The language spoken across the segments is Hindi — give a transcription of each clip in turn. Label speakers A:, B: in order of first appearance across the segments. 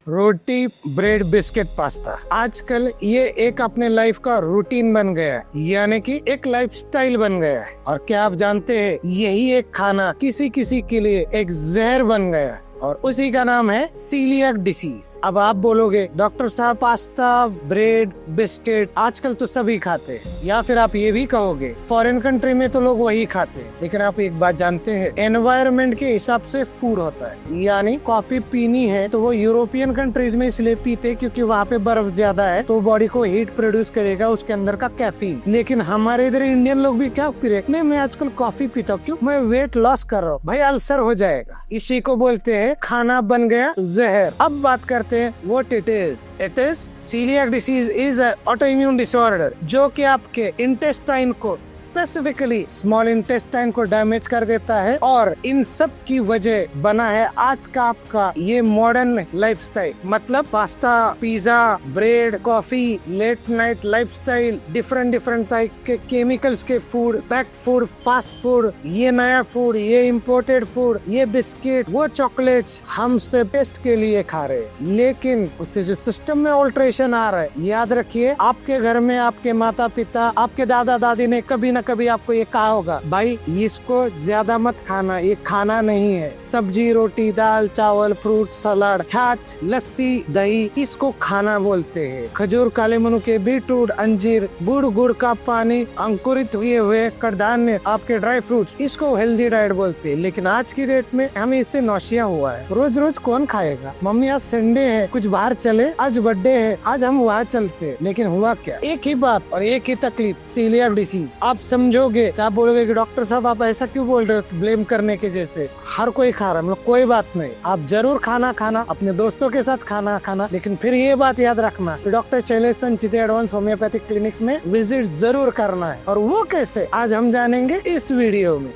A: रोटी, ब्रेड, बिस्किट, पास्ता आजकल ये एक अपने लाइफ का रूटीन बन गया है, यानी कि एक लाइफस्टाइल बन गया है। और क्या आप जानते हैं, यही एक खाना किसी किसी के लिए एक जहर बन गया है और उसी का नाम है सीलियक डिसीज। अब आप बोलोगे डॉक्टर साहब पास्ता, ब्रेड, बिस्किट आजकल तो सभी खाते हैं, या फिर आप ये भी कहोगे फॉरेन कंट्री में तो लोग वही खाते हैं। लेकिन आप एक बात जानते हैं, एनवायरनमेंट के हिसाब से फूड होता है। यानी कॉफी पीनी है तो वो यूरोपियन कंट्रीज में इसलिए पीते क्योंकि वहाँ पे बर्फ ज्यादा है तो बॉडी को हीट प्रोड्यूस करेगा उसके अंदर का कैफीन। लेकिन हमारे इधर इंडियन लोग भी क्या पी रहे, नहीं मैं आजकल कॉफी पीता हूँ, क्यों, मैं वेट लॉस कर रहा हूँ। भाई अल्सर हो जाएगा, इसी को बोलते हैं खाना बन गया जहर। अब बात करते हैं what it is. It is coeliac disease is auto immune disorder जो कि आपके इंटेस्टाइन को, स्पेसिफिकली स्मॉल इंटेस्टाइन को डैमेज कर देता है। और इन सब की वजह बना है आज का आपका ये मॉडर्न लाइफस्टाइल। मतलब pasta, pizza, bread, coffee, late night lifestyle, different type के केमिकल्स के food, packed food, fast food, ये नया फूड, ये इम्पोर्टेड फूड, ये बिस्किट, वो चॉकलेट्स हम से टेस्ट के लिए खा रहे हैं। लेकिन उससे जो सिस्टम में ऑल्ट्रेशन आ रहा है, याद रखिए आपके घर में आपके माता पिता, आपके दादा दादी ने कभी न कभी आपको ये कहा होगा, भाई इसको ज्यादा मत खाना, ये खाना नहीं है। सब्जी, रोटी, दाल, चावल, फ्रूट, सलाद, छाछ, लस्सी, दही, इसको खाना बोलते हैं। खजूर, काले मनुके, बीटरूट, अंजीर, गुड़ का पानी, अंकुरित हुए कडधान्य, आपके ड्राई फ्रूट्स, इसको हेल्दी डाइट बोलते हैं। लेकिन आज की डेट में हमें इससे नौशिया हुआ है। रोज रोज कौन खाएगा, मम्मी आज संडे है कुछ बाहर चले, आज बर्थडे है आज हम वहाँ चलते हैं। लेकिन हुआ क्या, एक ही बात और एक ही तकलीफ, सीलियक डिसीज। आप समझोगे, आप बोलोगे कि डॉक्टर साहब आप ऐसा क्यों बोल रहे हो, ब्लेम करने के जैसे। हर कोई खा रहा है, मतलब कोई बात नहीं, आप जरूर खाना अपने दोस्तों के साथ खाना, लेकिन फिर ये बात याद रखना, डॉक्टर शैलेश संचित एडवांस होम्योपैथिक क्लिनिक में विजिट जरूर करना है। और वो कैसे, आज हम जानेंगे इस वीडियो में।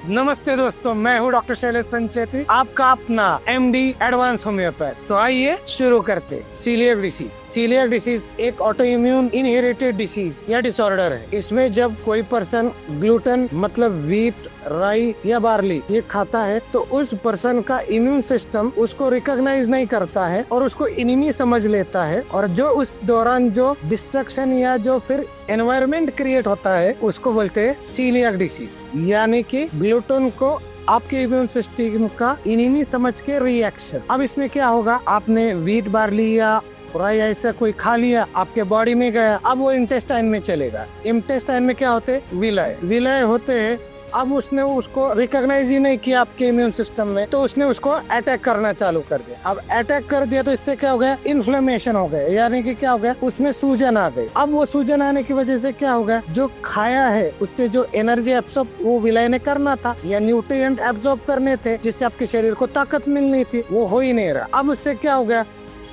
A: नमस्ते दोस्तों, मैं हूँ डॉक्टर शैलेश संचेती, आपका अपना एमडी एडवांस होम्योपैथ। सो आइए शुरू करते। सीलियक डिसीज एक ऑटो इम्यून इनहेरिटेड डिसीज या डिसऑर्डर है। इसमें जब कोई पर्सन ग्लूटेन मतलब व्हीट, राई या बार्ली ये खाता है तो उस पर्सन का इम्यून सिस्टम उसको रिकॉग्नाइज नहीं करता है और उसको इनिमी समझ लेता है। और जो उस दौरान जो डिस्ट्रक्शन या जो फिर एनवायरनमेंट क्रिएट होता है उसको बोलते हैं सीलियक डिसीज। यानी कि ग्लूटेन को आपके इम्यून सिस्टम का इनिमी समझ के रिएक्शन। अब इसमें क्या होगा, आपने व्हीट, बार्ली या राई ऐसा कोई खा लिया, आपके बॉडी में गया, अब वो इंटेस्टाइन में चलेगा। इंटेस्टाइन में क्या होते हैं, विलाय होते हैं। अब उसने उसको रिकॉग्नाइज ही नहीं किया आपके इम्यून सिस्टम में, तो उसने उसको अटैक करना चालू कर दिया। अब अटैक कर दिया तो इससे क्या हो गया, इन्फ्लेमेशन हो गया, यानी कि क्या हो गया, उसमें सूजन आ गई। अब वो सूजन आने की वजह से क्या हो गया, जो खाया है उससे जो एनर्जी एब्सॉर्ब वो विलाय ने करना था या न्यूट्रिएंट एब्सॉर्ब करने थे जिससे आपके शरीर को ताकत मिलनी थी, वो हो ही नहीं रहा। अब उससे क्या हो गया,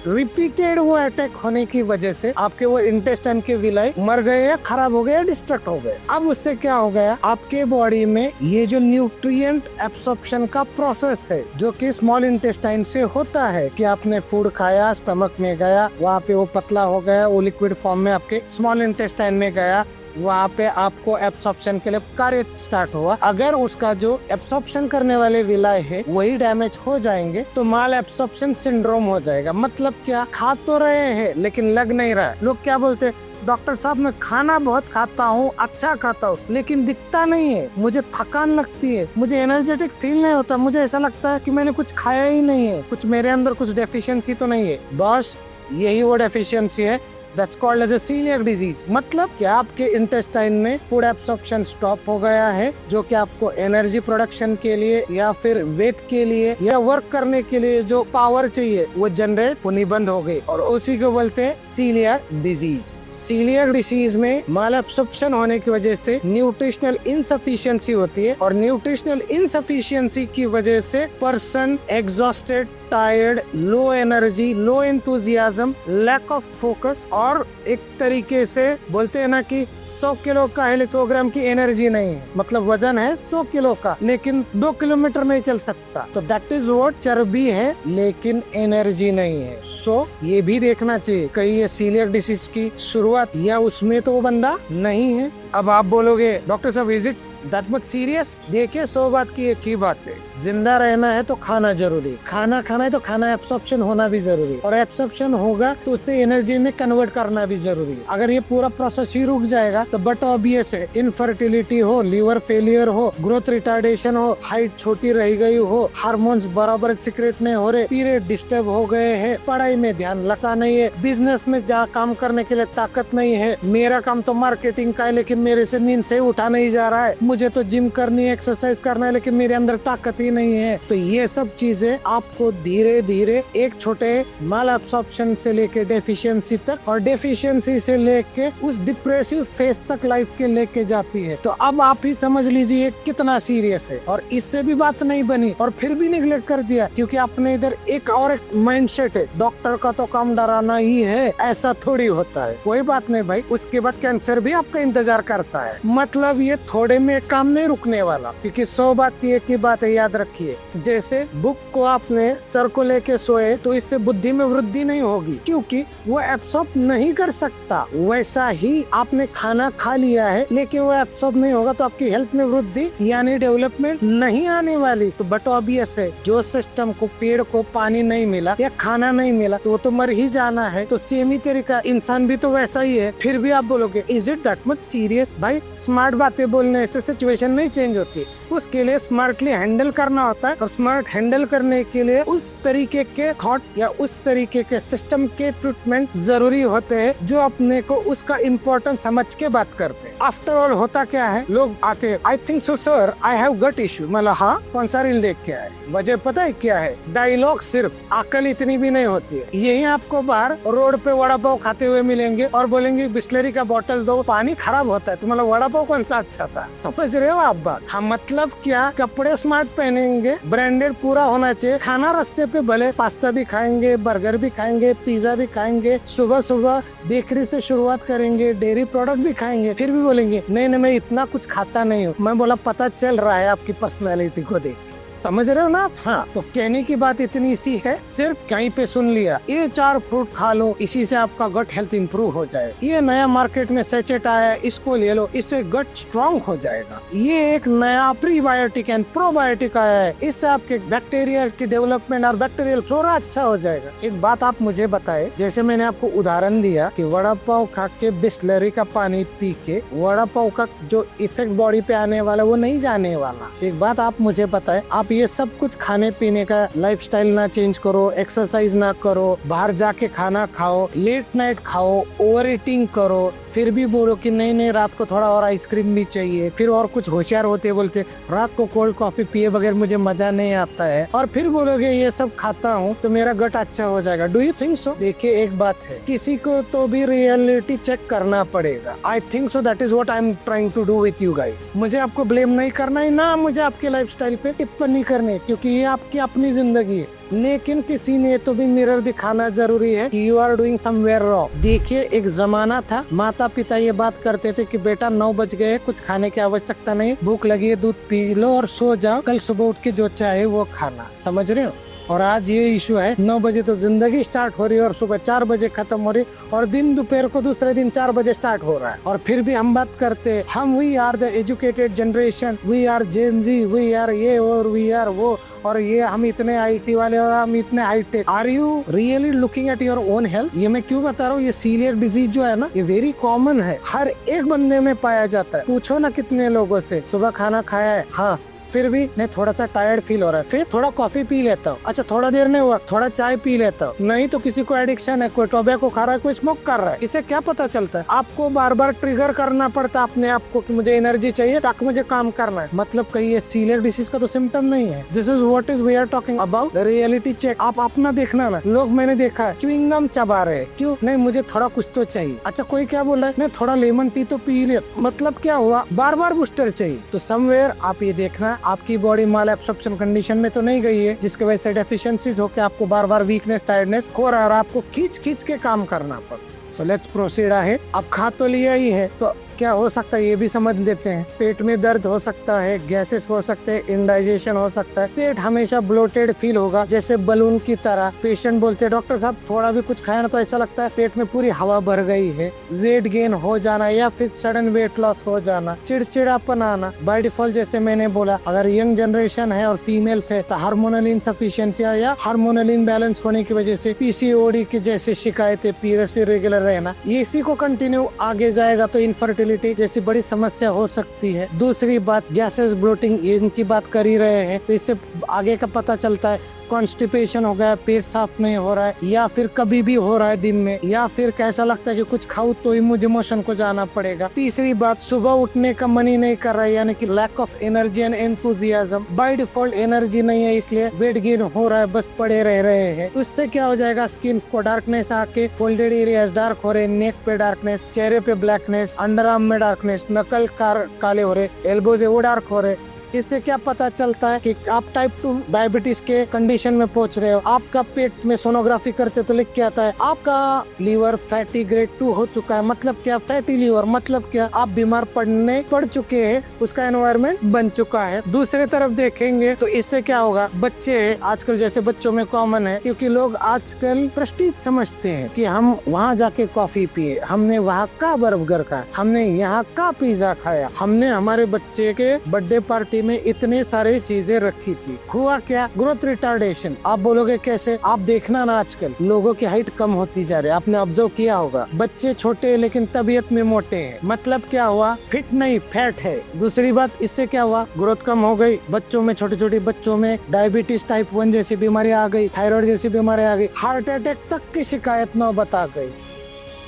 A: रिपीटेड वो अटैक होने की वजह से आपके वो इंटेस्टाइन के विलाय मर गए या खराब हो गए या डिस्ट्रक्ट हो गए। अब उससे क्या हो गया, आपके बॉडी में ये जो न्यूट्रिएंट एब्सॉर्प्शन का प्रोसेस है जो कि स्मॉल इंटेस्टाइन से होता है, कि आपने फूड खाया, स्टमक में गया, वहाँ पे वो पतला हो गया, वो लिक्विड फॉर्म में आपके स्मॉल इंटेस्टाइन में गया, वहाँ पे आपको एब्सॉर्प्शन के लिए कार्य स्टार्ट हुआ। अगर उसका जो एब्सॉर्प्शन करने वाले विलाय है वही डैमेज हो जाएंगे तो माल एब्सॉर्प्शन सिंड्रोम हो जाएगा। मतलब क्या, खा तो रहे हैं लेकिन लग नहीं रहा है। लोग क्या बोलते हैं, डॉक्टर साहब मैं खाना बहुत खाता हूँ, अच्छा खाता हूँ, लेकिन दिखता नहीं है, मुझे थकान लगती है, मुझे एनर्जेटिक फील नहीं होता, मुझे ऐसा लगता है कि मैंने कुछ खाया ही नहीं है, कुछ मेरे अंदर कुछ डेफिशिएंसी तो नहीं है। बस यही वो डेफिशिएंसी है, That's called as a celiac disease। मतलब कि आपके इंटेस्टाइन में फूड एब्सॉर्प्शन स्टॉप हो गया है, जो कि आपको एनर्जी प्रोडक्शन के लिए या फिर वेट के लिए या वर्क करने के लिए जो पावर चाहिए वो जनरेट होनी बंद हो गई, और उसी को बोलते हैं सीलियक डिजीज। सीलियक डिसीज में माल एब्सॉर्प्शन होने की वजह से न्यूट्रिशनल इनसफिशियंसी होती है, और न्यूट्रिशनल इनसफिशियंसी की वजह से person exhausted, tired, low energy, low enthusiasm, lack of focus, और एक तरीके से बोलते हैं ना कि 100 किलो का है 100 ग्राम की एनर्जी नहीं है। मतलब वजन है 100 किलो का लेकिन 2 किलोमीटर नहीं चल सकता, तो दैट इज व्हाट, चर्बी है लेकिन एनर्जी नहीं है। सो ये भी देखना चाहिए कहीं ये सीलियक डिसीज की शुरुआत या उसमें तो वो बंदा नहीं है। अब आप बोलोगे डॉक्टर साहब is it that much serious? देखिए 100 बात की एक ही बात है, जिंदा रहना है तो खाना जरूरी, खाना खाना है तो खाना एब्सॉर्प्शन होना भी जरूरी, और एब्सॉर्प्शन होगा तो उससे एनर्जी में कन्वर्ट करना भी जरूरी। अगर ये पूरा प्रोसेस ही रुक जाएगा तो बट ऑब्वियस है, इनफर्टिलिटी हो, लिवर फेलियर हो, ग्रोथ रिटार्डेशन हो, हाइट छोटी रह गई हो, हार्मोन्स बराबर सीक्रेट नहीं हो रहे, पीरियड डिस्टर्ब हो गए हैं, पढ़ाई में ध्यान लगता नहीं है, बिजनेस में जहाँ काम करने के लिए ताकत नहीं है, मेरा काम तो मार्केटिंग का है लेकिन मेरे से नींद से उठा नहीं जा रहा है, मुझे तो जिम करनी है, एक्सरसाइज करना है लेकिन मेरे अंदर ताकत ही नहीं है। तो ये सब चीजें आपको धीरे धीरे एक छोटे माल एब्सॉर्प्शन से लेके डेफिशिएंसी तक, और डेफिशिएंसी से लेके उस डिप्रेसिव फेज तक लाइफ के लेके जाती है। तो अब आप ही समझ लीजिए कितना सीरियस है। और इससे भी बात नहीं बनी और फिर भी निगलेक्ट कर दिया क्योंकि आपने इधर एक और एक माइंडसेट है, डॉक्टर का तो काम डराना ही है, ऐसा थोड़ी होता है। कोई बात नहीं भाई, उसके बाद कैंसर भी आपका इंतजार करता है। मतलब ये थोड़े में काम नहीं रुकने वाला, क्योंकि 100 बात एक ही बात है, याद रखिए। जैसे बुक को आपने सर को लेके सोए तो इससे बुद्धि में वृद्धि नहीं होगी क्योंकि वो एब्सॉर्ब नहीं कर सकता। वैसा ही आपने खाना खा लिया है लेकिन वो एब्सॉर्ब नहीं होगा तो आपकी हेल्थ में वृद्धि यानी डेवलपमेंट नहीं आने वाली। तो बट ऑब्वियस है, जो सिस्टम को, पेड़ को पानी नहीं मिला या खाना नहीं मिला तो वो तो मर ही जाना है। तो सेम ही तरीका इंसान भी तो वैसा ही है। फिर भी आप बोलोगे is it that much serious? भाई स्मार्ट बातें बोलने से सिचुएशन नहीं चेंज होती, उसके लिए स्मार्टली हैंडल करना होता है। और स्मार्ट हैंडल करने के लिए उस तरीके के थॉट या उस तरीके के सिस्टम के ट्रीटमेंट जरूरी होते हैं जो अपने को उसका इम्पोर्टेंस समझ के बात करते हैं। आफ्टर ऑल होता क्या है, लोग आते हैं, आई think so sir I have gut issue. मतलब हाँ, कौन सा रील देख के आए? वजह पता है क्या है? डायलॉग सिर्फ, अकल इतनी भी नहीं होती है। यही आपको बाहर रोड पे वड़ा पाव खाते हुए मिलेंगे और बोलेंगे बिस्लरी का बोतल दो, पानी खराब होता है। तो मतलब वड़ा पाव कौन सा अच्छा था? समझ रहे हो आप बात? हाँ, मतलब क्या, कपड़े स्मार्ट पहनेंगे, ब्रांडेड पूरा होना चाहिए, खाना रास्ते पे भले पास्ता भी खाएंगे, बर्गर भी खाएंगे, पिज्जा भी खाएंगे, सुबह सुबह बेकरी से शुरुआत करेंगे, डेयरी प्रोडक्ट भी खाएंगे, फिर भी बोलेंगे नहीं नहीं मैं इतना कुछ खाता नहीं हूँ। मैं बोला पता चल रहा है आपकी पर्सनैलिटी को देख। समझ रहे हो ना? हाँ, तो कहने की बात इतनी सी है, सिर्फ कहीं पे सुन लिया, ये 4 फ्रूट खा लो, इसी से आपका गट हेल्थ इंप्रूव हो जाए। ये नया मार्केट में सेचेट आया है, इसको ले लो, इससे गट स्ट्रॉन्ग हो जाएगा। ये एक नया प्रीबायोटिक एंड प्रोबायोटिक आया है, इससे आपके बैक्टीरिया की डेवलपमेंट और बैक्टीरियल फ्लोरा अच्छा हो जाएगा। एक बात आप मुझे बताए, जैसे मैंने आपको उदाहरण दिया कि वड़ा पाव खा के बिस्लरी का पानी पी के वड़ा पाव का जो इफेक्ट बॉडी पे आने वाला वो नहीं जाने वाला। एक बात आप मुझे बताए, आप ये सब कुछ खाने पीने का लाइफस्टाइल ना चेंज करो, एक्सरसाइज ना करो, बाहर जाके खाना खाओ, लेट नाइट खाओ, ओवर ईटिंग करो, फिर भी बोलो कि नहीं नहीं रात को थोड़ा और आइसक्रीम भी चाहिए, फिर और कुछ होशियार होते बोलते रात को कोल्ड कॉफी पिए बगैर मुझे मजा नहीं आता है, और फिर बोलोगे ये सब खाता हूँ तो मेरा गट अच्छा हो जाएगा। Do you think so? देखिए एक बात है, किसी को तो भी रियलिटी चेक करना पड़ेगा। I think so, that is what I am trying to do with you guys. मुझे आपको ब्लेम नहीं करना है, ना मुझे आपके लाइफस्टाइल पे टिप्पणी करनी, क्योंकि ये आपकी अपनी जिंदगी है। लेकिन किसी ने तो भी मिरर दिखाना जरूरी है कि you are doing somewhere wrong. देखिए एक जमाना था, माता पिता ये बात करते थे कि बेटा 9 बज गए, कुछ खाने की आवश्यकता नहीं, भूख लगी है दूध पी लो और सो जाओ, कल सुबह उठ के जो चाहे वो खाना। समझ रहे हो? और आज ये इशू है, 9 बजे तो जिंदगी स्टार्ट हो रही है और सुबह 4 बजे खत्म हो रही है, और दिन दोपहर को दूसरे दिन 4 बजे स्टार्ट हो रहा है। और फिर भी हम बात करते, हम we are the educated generation, we are Gen Z, we are ये और वी आर वो, और ये हम इतने आईटी वाले और हम इतने hi tech. Are you really looking at your own health? ये मैं क्यों बता रहा हूँ, ये सीलियर डिजीज जो है ना, ये वेरी कॉमन है, हर एक बंदे में पाया जाता है। पूछो ना कितने लोगों से, सुबह खाना खाया है, हाँ, फिर भी नहीं, थोड़ा सा टायर्ड फील हो रहा है, फिर थोड़ा कॉफी पी लेता हूँ, अच्छा थोड़ा देर नहीं हुआ, थोड़ा चाय पी लेता हूँ, नहीं तो किसी को एडिक्शन है, कोई टोबैको खा रहा है, कोई स्मोक कर रहा है। इसे क्या पता चलता है? आपको बार बार ट्रिगर करना पड़ता है अपने आप को कि मुझे एनर्जी चाहिए ताकि मुझे काम करना है। मतलब कहीं ये सीलियर डिसीज का तो सिम्टम नहीं है। This is what is we are talking about the reality check. आप अपना देखना ना, लोग मैंने देखा है च्युइंग गम चबा रहे, क्यों? नहीं मुझे थोड़ा कुछ तो चाहिए। अच्छा कोई क्या बोल रहा है, नहीं थोड़ा लेमन टी तो पी ले, मतलब क्या हुआ, बार बार बूस्टर चाहिए। तो समवेयर आप ये देखना, आपकी बॉडी माल एब्सॉर्प्शन कंडीशन में तो नहीं गई है जिसकी वजह से डेफिशिएंसीज होकर आपको बार बार वीकनेस, टायर्डनेस हो रहा है और आपको खींच खींच के काम करना पड़ा। सो लेट्स प्रोसीड है। अब खा तो लिया ही है, तो क्या हो सकता है ये भी समझ लेते हैं। पेट में दर्द हो सकता है, गैसेस हो सकते हैं, इंडाइजेशन हो सकता है, पेट हमेशा ब्लोटेड फील होगा जैसे बलून की तरह। पेशेंट बोलते हैं डॉक्टर साहब थोड़ा भी कुछ खाया ना तो ऐसा लगता है पेट में पूरी हवा भर गई है। वेट गेन हो जाना या फिर सडन वेट लॉस हो जाना, चिड़चिड़ापन आना। बाय डिफॉल्ट जैसे मैंने बोला, अगर यंग जनरेशन है और फीमेल्स है तो हार्मोनल इनसफिशिएंसी या हार्मोनल इनबैलेंस होने की वजह से पीसीओडी की जैसी शिकायतें, पीरियड्स इरेगुलर रहना, इसी को कंटिन्यू आगे जाएगा तो इनफर्टिलिटी जैसी बड़ी समस्या हो सकती है। दूसरी बात गैसेस, ब्लोटिंग, इनकी बात कर ही रहे हैं तो इससे आगे का पता चलता है कॉन्स्टिपेशन हो गया, पेट साफ नहीं हो रहा है या फिर कभी भी हो रहा है दिन में, या फिर कैसा लगता है कि कुछ खाऊं तो ही मुझे मोशन को जाना पड़ेगा। तीसरी बात सुबह उठने का मन ही नहीं कर रहा है, यानी कि lack of energy and enthusiasm. By default energy नहीं है इसलिए वेट गेन हो रहा है, बस पड़े रह रहे हैं। तो इससे क्या हो जाएगा, स्किन को डार्कनेस आके फोल्डेड एरियाज डार्क हो रहे, नेक पे डार्कनेस, चेहरे पे ब्लैकनेस, अंडर आर्म में डार्कनेस, नकल काले हो रहे, एल्बोज वो डार्क हो रहे। इससे क्या पता चलता है कि आप टाइप 2 डायबिटीज के कंडीशन में पहुंच रहे हो। आपका पेट में सोनोग्राफी करते तो लिख के आता है आपका लीवर फैटी ग्रेड 2 हो चुका है। मतलब क्या, फैटी लीवर मतलब क्या, आप बीमार पड़ चुके हैं, उसका एनवायरमेंट बन चुका है। दूसरे तरफ देखेंगे तो इससे क्या होगा, बच्चे आजकल जैसे बच्चों में कॉमन है, क्योंकि लोग आजकल प्रेस्टीज समझते हैं कि हम वहाँ जाके कॉफी पिए, हमने वहाँ का बर्गर खाया, हमने यहाँ का पिज्जा खाया, हमने हमारे बच्चे के बर्थडे पार्टी में इतने सारे चीजें रखी थी। हुआ क्या, ग्रोथ रिटार्डेशन। आप बोलोगे कैसे, आप देखना ना आजकल लोगों की हाइट कम होती जा रही है, आपने ऑब्जर्व किया होगा। बच्चे छोटे हैं लेकिन तबीयत में मोटे हैं, मतलब क्या हुआ, फिट नहीं फैट है। दूसरी बात, इससे क्या हुआ, ग्रोथ कम हो गई, बच्चों में, छोटे छोटे बच्चों में डायबिटीज टाइप 1 जैसी बीमारी आ गई, थायराइड जैसी बीमारी आ गई, हार्ट अटैक तक की शिकायत नौबत आ गई।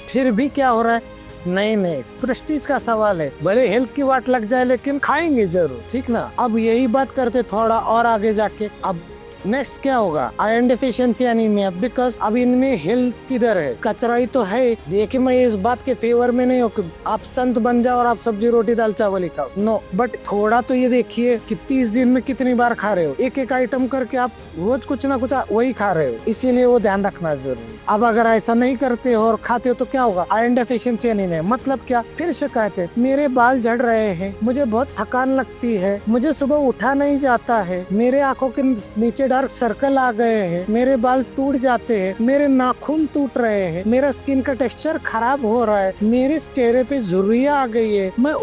A: फिर भी क्या हो रहा है, नहीं प्रेस्टीज का सवाल है, भले हेल्थ की वाट लग जाए लेकिन खाएंगे जरूर, ठीक ना। अब यही बात करते थोड़ा और आगे जाके, अब नेक्स्ट क्या होगा, आयरन डेफिशिएंसी एनीमिया, बिकॉज अब इनमें हेल्थ किधर है, कचरा ही तो है। देखिए मैं इस बात के फेवर में नहीं हूँ कि आप संत बन जाओ और आप सब्जी रोटी दाल चावल ही खाओ, नो, बट थोड़ा तो ये देखिए कि 30 दिन में कितनी बार खा रहे हो, एक एक आइटम करके आप रोज कुछ ना कुछ वही खा रहे हो, इसीलिए वो ध्यान रखना जरूरी। अब अगर ऐसा नहीं करते हो और खाते हो तो क्या होगा, आयरन डेफिशिएंसी एनीमिया। मतलब क्या, फिर शिकायत है, मेरे बाल झड़ रहे हैं, मुझे बहुत थकान लगती है, मुझे सुबह उठा नहीं जाता है, मेरे आंखों के नीचे डार्क सर्कल आ गए हैं, मेरे बाल टूट जाते हैं, मेरे नाखून टूट रहे हैं, मेरा स्किन का टेक्सचर खराब हो रहा है, मेरे चेहरे पे झुर्रियां आ गई है, मैं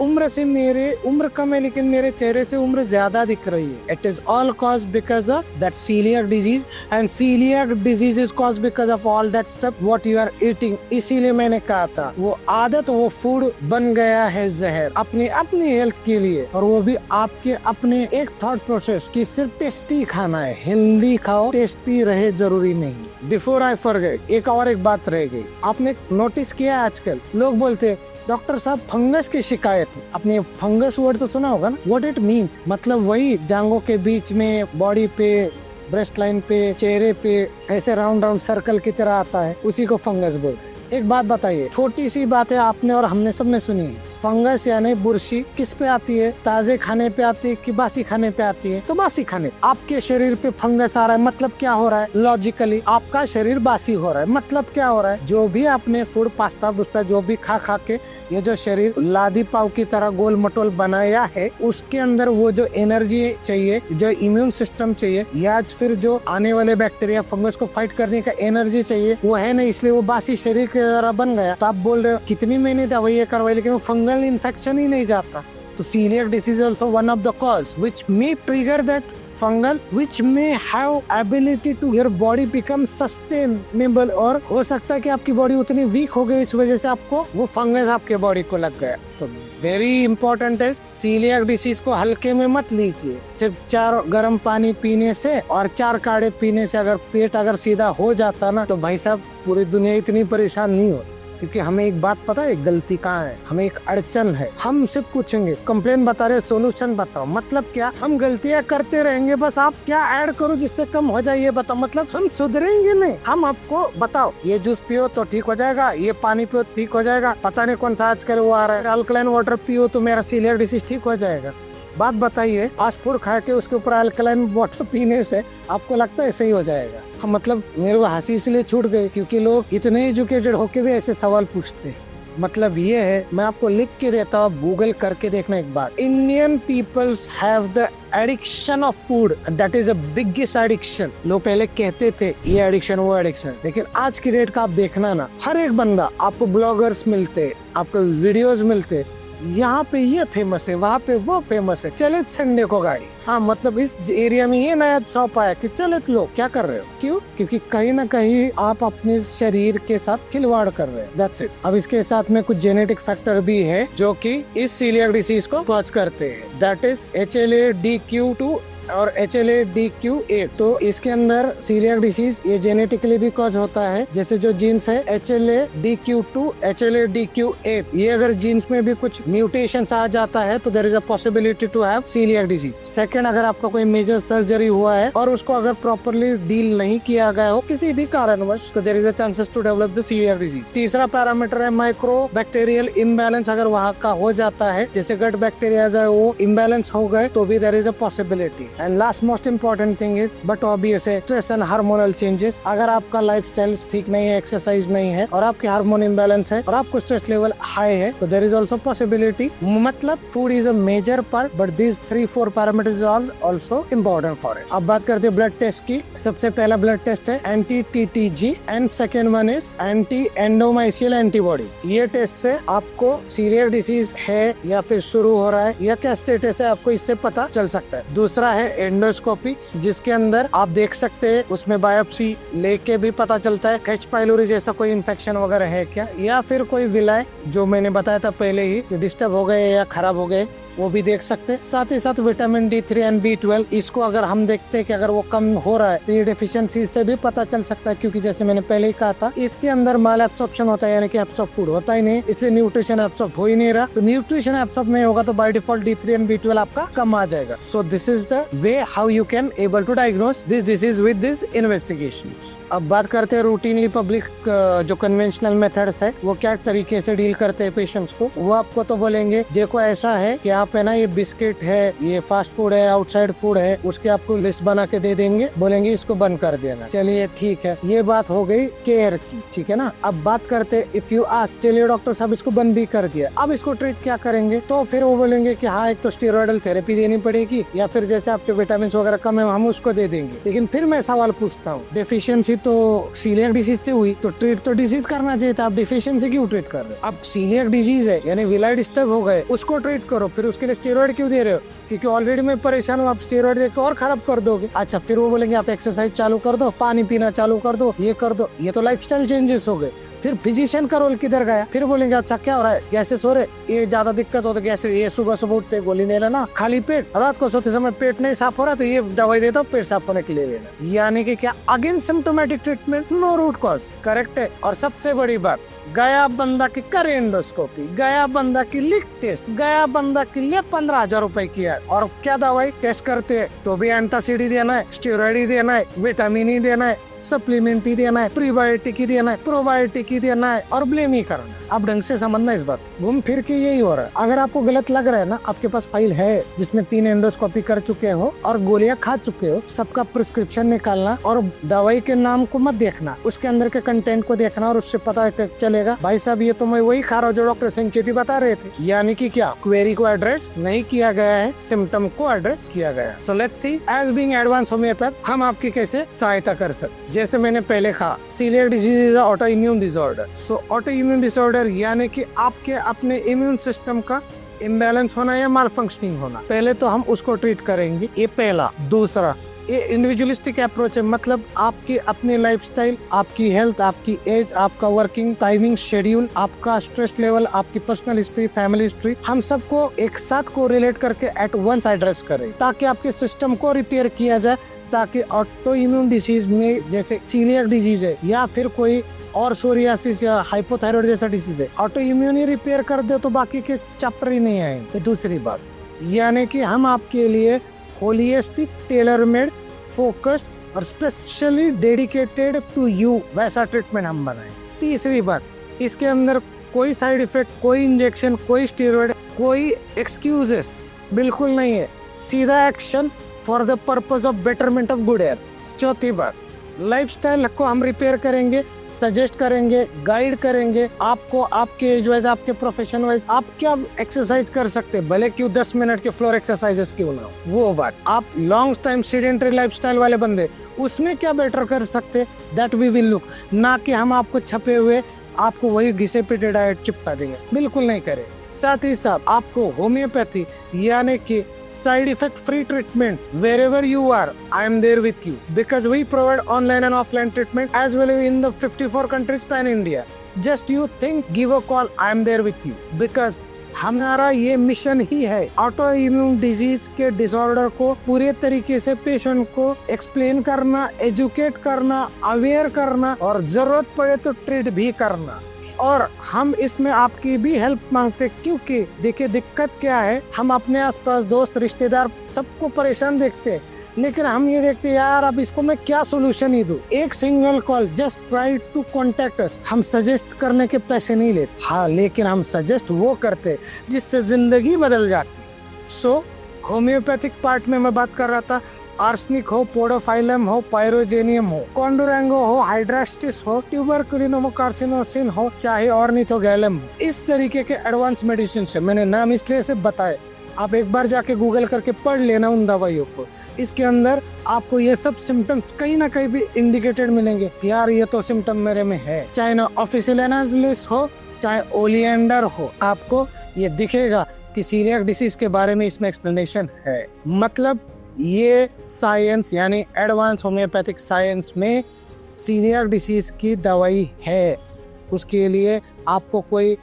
A: मेरे उम्र कम है लेकिन मेरे चेहरे से उम्र ज्यादा दिख रही है। It is all cause because of that coeliac disease, and coeliac disease is cause because of all that stuff what you are eating. इसीलिए मैंने कहा था वो आदत, वो फूड बन गया है जहर अपनी हेल्थ के लिए, और वो भी आपके अपने एक थॉट प्रोसेस की सिर्फ टेस्टी खाना है, हेल्दी खाओ, टेस्टी रहे जरूरी नहीं। बिफोर आई फॉरगेट, एक बात रह गई, आपने नोटिस किया आजकल लोग बोलते डॉक्टर साहब फंगस की शिकायत है। आपने फंगस वर्ड तो सुना होगा ना, व्हाट इट मीन्स, मतलब वही जांघों के बीच में, बॉडी पे, ब्रेस्ट लाइन पे, चेहरे पे ऐसे राउंड सर्कल की तरह आता है, उसी को फंगस बोलते हैं। एक बात बताइए, छोटी सी बात है, आपने और हमने सबने सुनी है, फंगस यानी बुर्शी किस पे आती है, ताजे खाने पे आती है कि बासी खाने पे आती है, तो बासी खाने। आपके शरीर पे फंगस आ रहा है मतलब क्या हो रहा है, लॉजिकली आपका शरीर बासी हो रहा है। मतलब क्या हो रहा है, जो भी आपने फूड, पास्ता बुस्ता जो भी खा के ये जो शरीर लादी पाव की तरह गोल मटोल बनाया है, उसके अंदर वो जो एनर्जी चाहिए, जो इम्यून सिस्टम चाहिए, या फिर जो आने वाले बैक्टीरिया फंगस को फाइट करने का एनर्जी चाहिए, वो है नहीं, इसलिए वो बासी शरीर की तरह बन गया। तो आप बोल रहे हो कितनी महीने दवाइयाँ करवाई लेकिन वो फंगल इन्फेक्शन ही नहीं जाता। तो celiac disease is also one of the cause which may trigger that fungal, which may have ability to your body become sustainable, और हो सकता है कि आपकी बॉडी उतनी वीक हो गई इस वजह से आपको वो फंगस आपके बॉडी को लग गया। तो वेरी इंपॉर्टेंट है, सीलियक डिसीज को हल्के में मत लीजिए। सिर्फ 4 गर्म पानी पीने से और 4 काढ़े पीने से अगर पेट सीधा हो जाता ना, तो भाई साहब पूरी दुनिया इतनी परेशान नहीं हो। क्योंकि हमें एक बात पता है, गलती कहाँ है, हमें एक अड़चन है। हम सिर्फ पूछेंगे, कंप्लेन बता रहे, सोल्यूशन बताओ। मतलब क्या, हम गलतियाँ करते रहेंगे, बस आप क्या ऐड करो जिससे कम हो जाए ये बताओ। मतलब हम सुधरेंगे नहीं, हम आपको बताओ ये जूस पियो तो ठीक हो जाएगा, ये पानी पियो ठीक हो जाएगा, पता नहीं कौन सा आजकल वो आ रहा है, अल्कलाइन वाटर पियो तो मेरा सीलियक डिसीज ठीक हो जाएगा। बात बताइए, फास्ट फूड खा के उसके ऊपर अल्कलाइन वाटर पीने से आपको लगता है सही हो जाएगा? मतलब मेरे को हंसी इसलिए छूट गई क्योंकि लोग इतने एजुकेटेड होके भी ऐसे सवाल पूछते हैं। मतलब ये है, मैं आपको लिख के देता हूँ, गूगल करके देखना एक बार। Indian peoples have the addiction of food, that is a biggest addiction. लोग पहले कहते थे ये एडिक्शन वो एडिक्शन, लेकिन आज की डेट का आप देखना ना, हर एक बंदा, आपको ब्लॉगर्स मिलते, आपको वीडियोस मिलते, यहाँ पे ये फेमस है, वहाँ पे वो फेमस है, चले संडे को गाड़ी। हाँ, मतलब इस एरिया में ये नया शॉप आया कि चले लो, क्या कर रहे हो? क्यों? क्योंकि कहीं ना कहीं आप अपने शरीर के साथ खिलवाड़ कर रहे हैं, दैट्स इट। अब इसके साथ में कुछ जेनेटिक फैक्टर भी है जो कि इस सीलियक डिसीज को कॉज करते हैं, दैट इज HLA-DQ2 और HLA-DQ8। तो इसके अंदर सीलियक डिसीज ये जेनेटिकली भी कॉज होता है। जैसे जो जीन्स है HLA-DQ2, HLA-DQ8, ये अगर जीन्स में भी कुछ म्यूटेशंस आ जाता है तो there is a possibility to have coeliac disease. Second, अगर आपका कोई मेजर सर्जरी हुआ है और उसको अगर प्रॉपरली डील नहीं किया गया हो किसी भी कारणवश, तो there is a chances to develop the coeliac disease. तीसरा पैरामीटर है माइक्रो बैक्टीरियल इम्बैलेंस। अगर वहाँ का हो जाता है, जैसे गट बैक्टीरिया वो इम्बैलेंस हो गए, तो भी there is a possibility. And last most important thing is but obvious है स्ट्रेस एंड हार्मोनल चेंजेस। अगर आपका लाइफस्टाइल ठीक नहीं है, एक्सरसाइज नहीं है और आपके हार्मोन इम्बैलेंस है और आपको स्ट्रेस लेवल हाई है, तो देयर इज आल्सो पॉसिबिलिटी। मतलब food is a major part, but this 3-4 parameters are also important for it. अब बात करते हैं ब्लड टेस्ट की। सबसे पहला ब्लड टेस्ट है anti-TTG and second one is anti-endomysial antibody. ये टेस्ट से आपको सीलियक डिसीज है या फिर शुरू हो रहा है या क्या स्टेटस है, आपको इससे पता चल सकता है। दूसरा है एंडोस्कोपी, जिसके अंदर आप देख सकते हैं, उसमें बायोप्सी लेके भी पता चलता है H. पाइलोरी जैसा कोई इन्फेक्शन वगैरह है क्या, या फिर कोई विलाय जो मैंने बताया था पहले ही डिस्टर्ब हो गए या खराब हो गए, वो भी देख सकते हैं। साथ ही साथ विटामिन D3 एंड B12, इसको अगर हम देखते हैं कि अगर वो कम हो रहा है तो ये डेफिशिएंसी से भी पता चल सकता है, क्योंकि जैसे मैंने पहले ही कहा था, इसके अंदर माल एब्सॉर्प्शन होता है, यानी कि एब्सॉर्ब फूड होता ही नहीं, इसलिए न्यूट्रिशन एब्सॉर्ब हो ही नहीं रहा। तो न्यूट्रिशन एब्सॉर्ब नहीं होगा तो by default D3 and B12 आपका कम आ जाएगा। So this is the way how you can able to diagnose this disease with this investigations. अब बात करते हैं रूटीनली पब्लिक जो कन्वेंशनल मेथड्स है वो क्या तरीके से डील करते हैं पेशेंट्स को। वो आपको तो बोलेंगे देखो ऐसा है कि आप है ना, ये बिस्किट है, ये फास्ट फूड है, आउटसाइड फूड है, उसके आपको लिस्ट बना के दे देंगे, बोलेंगे इसको बंद कर देना। चलिए ठीक है, ये बात हो गई केयर की, ठीक है ना। अब बात करते इफ यू आस्क, चलिए डॉक्टर साहब इसको बंद भी कर दिया, अब इसको ट्रीट क्या करेंगे, तो फिर वो बोलेंगे कि हाँ, एक तो स्टेरॉइडल थेरेपी देनी पड़ेगी या फिर जैसे आपके विटामिन वगैरह कम है हम उसको दे देंगे। लेकिन फिर मैं सवाल पूछता हूँ, डेफिशिएंसी तो सीलियक डिसीज से हुई तो ट्रीट तो डिसीज करना चाहिए था, आप डेफिशिएंसी क्यों ट्रीट कर रहे हो? अब सीलियक डिजीज है यानी विलाई डिस्टर्ब हो गए, उसको ट्रीट करो, फिर उसके लिए स्टेरॉइड क्यों दे रहे हो? क्योंकि ऑलरेडी मैं परेशान हूँ, आप स्टेरॉइड देकर और खराब कर दोगे। अच्छा, फिर वो बोलेंगे आप एक्सरसाइज चालू कर दो, पानी पीना चालू कर दो, ये कर दो, ये तो लाइफस्टाइल चेंजेस हो गए। फिर फिजिशियन का रोल किधर गया? फिर बोलेंगे अच्छा क्या हो रहा है, गैसेस हो रहे, ये ज्यादा दिक्कत हो तो गैसेस, ये सुबह सुबह उठते गोली नहीं लेना, खाली पेट, रात को सोते समय पेट नहीं साफ हो रहा तो ये दवाई देता हूँ पेट साफ होने के लिए लेना। यानी कि क्या again symptomatic treatment, no root cause, correct है। और सबसे बड़ी बात, गया बंदा की कर एंडोस्कोपी, गया बंदा की लिख टेस्ट, गया बंदा के लिए 15,000 रुपए किया, और क्या दवाई टेस्ट करते हैं तो भी एंटासिड देना है, स्टेरॉइड ही देना है, विटामिन ही देना है, सप्लीमेंट ही देना है, प्रीबायोटिक ही देना है, प्रोबायोटिक ही देना है और ब्लेम ही करना है। आप ढंग से समझना इस बात, घूम फिर के यही हो रहा है। अगर आपको गलत लग रहा है ना, आपके पास फाइल है जिसमें 3 एंडोस्कोपी कर चुके हो और गोलियां खा चुके हो, सबका प्रिस्क्रिप्शन निकालना और दवाई के नाम को मत देखना, उसके अंदर के कंटेंट को देखना और उससे पता चलेगा भाई साहब ये तो मैं वही खा रहा हूँ जो डॉक्टर संचेती बता रहे थे। यानी कि क्या क्वेरी को एड्रेस नहीं किया गया है, सिम्टम को एड्रेस किया गया है। So let's see as being advance homeopath हम आपकी कैसे सहायता कर सकते। जैसे मैंने पहले कहा, coeliac disease is auto immune disorder. So auto immune disorder यानी कि आपके अपने इम्यून सिस्टम का इम्बैलेंस होना या माल फंक्शनिंग होना, पहले तो हम उसको ट्रीट करेंगे, ये पहला। दूसरा, ये इंडिविजुअलिस्टिक अप्रोच है, मतलब आपकी अपनी लाइफस्टाइल, आपकी हेल्थ, आपकी एज, आपका वर्किंग टाइमिंग शेड्यूल, आपका स्ट्रेस लेवल, आपकी पर्सनल हिस्ट्री, फैमिली हिस्ट्री, हम सबको एक साथ को रिलेट करके एट वंस एड्रेस करें ताकि आपके सिस्टम को रिपेयर किया जाए, ताकि ऑटो इम्यून डिसीज में जैसे सीलियक डिजीज है या फिर कोई और सोरियासिस या हाइपोथायराइड जैसा डिसीज है, ऑटो इम्यून ही रिपेयर कर दे तो बाकी के चैप्टर ही नहीं आएंगे। तो दूसरी बात, यानी कि हम आपके लिए होलिस्टिक, टेलर मेड, फोकस्ड और स्पेशली डेडिकेटेड टू यू वैसा ट्रीटमेंट हम बनाएं। तीसरी बात, इसके अंदर कोई साइड इफेक्ट, कोई इंजेक्शन, कोई स्टेरॉइड, कोई एक्सक्यूजेस बिल्कुल नहीं है, सीधा action for the purpose of betterment of good health. चौथी बात, लाइफस्टाइल को हम रिपेयर करेंगे, सजेस्ट करेंगे, गाइड करेंगे आपको, आपके एज वाइज, आपके प्रोफेशन वाइज आप क्या एक्सरसाइज कर सकते हैं, भले क्यों 10 मिनट के फ्लोर एक्सरसाइजेस क्यों ना हो, वो बात। आप लॉन्ग टाइम सीडेंटरी लाइफस्टाइल वाले बंदे उसमें क्या बेटर कर सकते, दैट वी विल लुक, ना कि हम आपको छपे हुए आपको वही घिसे पिटे डाइट चिपका देंगे, बिल्कुल नहीं करें। साथ ही साथ आपको होम्योपैथी यानी कि side effect free treatment wherever you are, I am there with you because we provide online and offline treatment as well in the 54 countries pan India. Just you think, give a call, I am there with you because हमारा ये मिशन ही है ऑटो इम्यून डिजीज के डिसऑर्डर को पूरे तरीके से पेशेंट को एक्सप्लेन करना, एजुकेट करना, अवेयर करना और जरूरत पड़े तो ट्रीट भी करना। और हम इसमें आपकी भी हेल्प मांगते, क्योंकि देखिए दिक्कत क्या है, हम अपने आसपास दोस्त रिश्तेदार सबको परेशान देखते हैं, लेकिन हम ये देखते हैं यार अब इसको मैं क्या सोल्यूशन ही दूं। एक single call, just try to contact us. हम सजेस्ट करने के पैसे नहीं लेते, हाँ, लेकिन हम सजेस्ट वो करते जिससे जिंदगी बदल जाती। सो होम्योपैथिक पार्ट में मैं बात कर रहा था, आर्सेनिक हो, पोडोफाइलम हो, पायरोजेनियम हो, कॉन्डोरेंगो हो, हाइड्रास्टिस हो, ट्यूबरकुलिन कार्सिनोसिन हो, चाहे ऑर्निथोगैलम हो, इस तरीके के एडवांस मेडिसिन से मैंने नाम इसलिए से बताए, आप एक बार जाके गूगल करके पढ़ लेना उन दवाइयों को। इसके अंदर आपको ये सब सिम्टम्स कहीं ना कहीं भी इंडिकेटेड मिलेंगे, यार ये तो सिम्टम मेरे में है, चाहे ना ऑफिशियलिस हो चाहे ओलिएंडर हो, आपको ये दिखेगा कि सीलियाक डिसीज के बारे में इसमें एक्सप्लेनेशन है। मतलब ये साइंस यानी एडवांस होम्योपैथिक साइंस में सीलियाक डिसीज की दवाई है, उसके लिए आपको कोई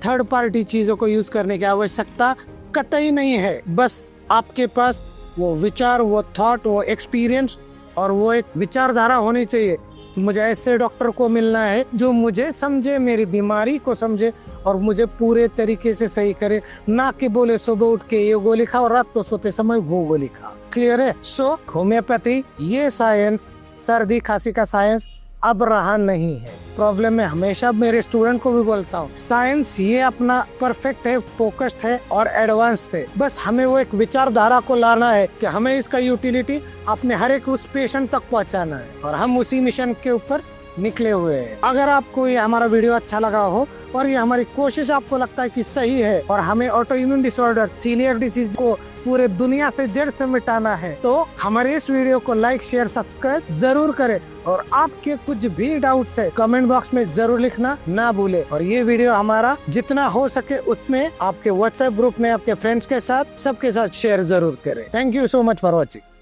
A: थर्ड पार्टी चीज़ों को यूज़ करने की आवश्यकता कतई नहीं है। बस आपके पास वो विचार, वो थॉट, वो एक्सपीरियंस और वो एक विचारधारा होनी चाहिए। मुझे ऐसे डॉक्टर को मिलना है जो मुझे समझे, मेरी बीमारी को समझे और मुझे पूरे तरीके से सही करे, ना कि बोले सुबह उठ के ये गोली खाओ, रात को सोते समय वो गोली खाओ। क्लियर है? सो होम्योपैथी ये साइंस, सर्दी खांसी का साइंस अब रहा नहीं है। प्रॉब्लम में हमेशा मेरे स्टूडेंट को भी बोलता हूँ, साइंस ये अपना परफेक्ट है, फोकस्ड है और एडवांस्ड है। बस हमें वो एक विचारधारा को लाना है कि हमें इसका यूटिलिटी अपने हर एक उस पेशेंट तक पहुँचाना है और हम उसी मिशन के ऊपर निकले हुए हैं। अगर आपको ये हमारा वीडियो अच्छा लगा हो और ये हमारी कोशिश आपको लगता है कि सही है और हमें auto immune disorder coeliac disease को पूरे दुनिया से जड़ से मिटाना है, तो हमारे इस वीडियो को लाइक, शेयर, सब्सक्राइब जरूर करें और आपके कुछ भी डाउट्स है कमेंट बॉक्स में जरूर लिखना ना भूले। और ये वीडियो हमारा जितना हो सके उतने आपके व्हाट्सएप ग्रुप में आपके फ्रेंड्स के साथ सबके साथ शेयर जरूर करें। Thank you so much for watching.